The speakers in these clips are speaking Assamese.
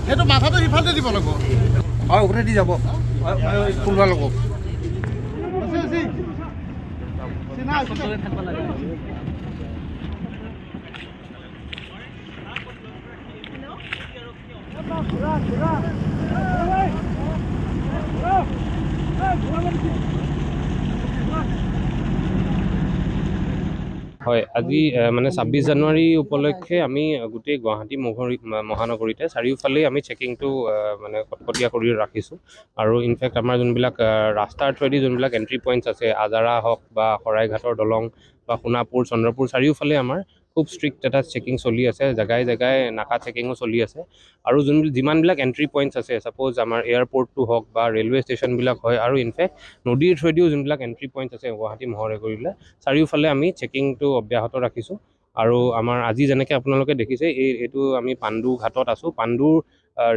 সেইটো মাথাটো সিফালে দিব লাগিব হয় উভতি দি যাব কোনোবা ল'ব হয় আজি মানে 26 জানুৱাৰী উপলক্ষে আমি গোটেই গুৱাহাটী মহানগৰীতে চাৰিওফালে আমি চেকিংটো মানে কটকটীয়া কৰি ৰাখিছোঁ আৰু ইনফেক্ট আমাৰ যোনবিলাক ৰাস্তাৰ থ্ৰুৱেদি যোনবিলাক এণ্ট্ৰি পইণ্টছ আছে আজাৰা হওক বা শৰাইঘাটৰ দলং বা সোণাপুৰ চন্দ্ৰপুৰ চাৰিওফালে আমাৰ খুব ষ্ট্ৰিক্ট এটা চেকিং চলি আছে জেগাই জেগাই নাকা চেকিঙো চলি আছে আৰু যিমানবিলাক এণ্ট্ৰি পইণ্টছ আছে ছাপ'জ আমাৰ এয়াৰপৰ্টটো হওক বা ৰেলৱে ষ্টেচনবিলাক হয় আৰু ইনফেক্ট নদীৰ থ্ৰুৱেদিও যোনবিলাক এণ্ট্ৰি পইণ্টছ আছে গুৱাহাটী মহানগৰীলৈ চাৰিওফালে আমি চেকিংটো অব্যাহত ৰাখিছোঁ আৰু আমাৰ আজি যেনেকৈ আপোনালোকে দেখিছে এইটো আমি পাণ্ডু ঘাটত আছোঁ পাণ্ডুৰ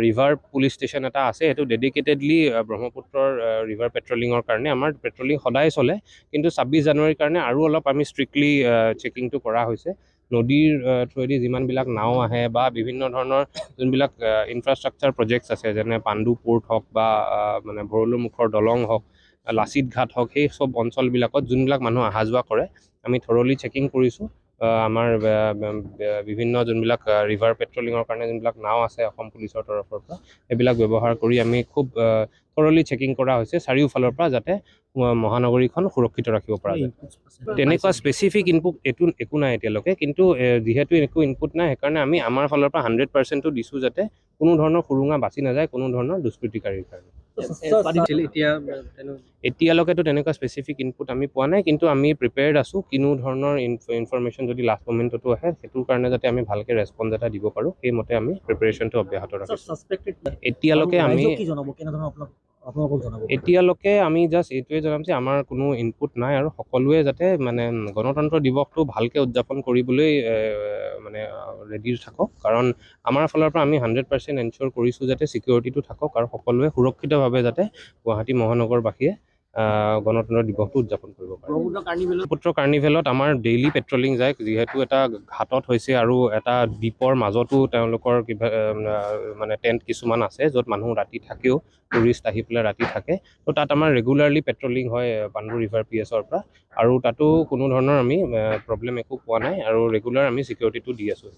ৰিভাৰ পুলিচ ষ্টেচন এটা আছে সেইটো ডেডিকেটেডলি ব্ৰহ্মপুত্ৰৰ ৰিভাৰ পেট্ৰলিঙৰ কাৰণে আমাৰ পেট্ৰলিং সদায় চলে কিন্তু 26 জানুৱাৰীৰ কাৰণে আৰু অলপ আমি ষ্ট্ৰিক্টলি চেকিংটো কৰা হৈছে নদীৰ থ্ৰুৱেদি যিমানবিলাক নাও আহে বা বিভিন্ন ধৰণৰ যোনবিলাক ইনফ্ৰাষ্ট্ৰাকচাৰ প্ৰজেক্টছ আছে যেনে পাণ্ডু পোৰ্ট হওক বা মানে ভৰলুমুখৰ দলং হওক লাচিত ঘাট হওক সেই চব অঞ্চলবিলাকত যোনবিলাক মানুহ অহা যোৱা কৰে আমি থৰলি চেকিং কৰিছোঁ আমাৰ বিভিন্ন যোনবিলাক ৰিভাৰ পেট্ৰলিঙৰ কাৰণে যোনবিলাক নাও আছে অসম পুলিচৰ তৰফৰ পৰা সেইবিলাক ব্যৱহাৰ কৰি আমি খুব থৰলি চেকিং কৰা হৈছে চাৰিওফালৰ পৰা যাতে মহানগৰীখন সুৰক্ষিত ৰাখিব পৰা যায় তেনেকুৱা স্পেচিফিক ইনপুট একো নাই এতিয়ালৈকে কিন্তু যিহেতু একো ইনপুট নাই সেইকাৰণে আমি আমাৰ ফালৰ পৰা 100%টো দিছোঁ যাতে কোনো ধৰণৰ সুৰুঙা বাচি নাযায় কোনো ধৰণৰ দুষ্কৃতিকাৰীৰ কাৰণে এতিয়ালৈকেতো তেনেকুৱা স্পেচিফিক ইনপুট আমি পোৱা নাই কিন্তু আমি প্ৰিপেয়াৰ্ড আছোঁ কোনো ধৰণৰ ইনফৰমেশ্যন যদি লাষ্ট মমেণ্টতো আহে সেইটোৰ কাৰণে যাতে আমি ভালকৈ ৰেছপঞ্চ এটা দিব পাৰোঁ সেইমতে আমি প্ৰিপেৰেশ্যনটো অব্যাহত ৰাখিছোঁ এতিয়ালৈকে আমি জাষ্ট এইটোৱে জনাম যে আমাৰ কোনো ইনপুট নাই আৰু সকলোৱে যাতে মানে গণতন্ত্ৰ দিৱসটো ভালকৈ উদযাপন কৰিবলৈ মানে ৰেডি থাকক কাৰণ আমাৰ ফালৰ পৰা আমি 100% এনচিয়'ৰ কৰিছোঁ যাতে ছিকিউৰিটিটো থাকক আৰু সকলোৱে সুৰক্ষিতভাৱে যাতে গুৱাহাটী মহানগৰবাসীয়ে গণতন্ত্ৰ দিৱসটো উদযাপন কৰিব পাৰে ব্ৰহ্মপুত্ৰ কাৰ্নিভেলত আমাৰ ডেইলি পেট্ৰলিং যায় যিহেতু এটা ঘাটত হৈছে আৰু এটা দ্বীপৰ মাজতো তেওঁলোকৰ কিবা মানে টেণ্ট কিছুমান আছে য'ত মানুহ ৰাতি থাকেও টুৰিষ্ট আহি পেলাই ৰাতি থাকে তো তাত আমাৰ ৰেগুলাৰলি পেট্ৰলিং হয় পাণ্ডু ৰিভাৰ PSৰ পৰা আৰু তাতো কোনো ধৰণৰ আমি প্ৰব্লেম একো পোৱা নাই আৰু ৰেগুলাৰ আমি ছিকিউৰিটিটো দি আছোঁ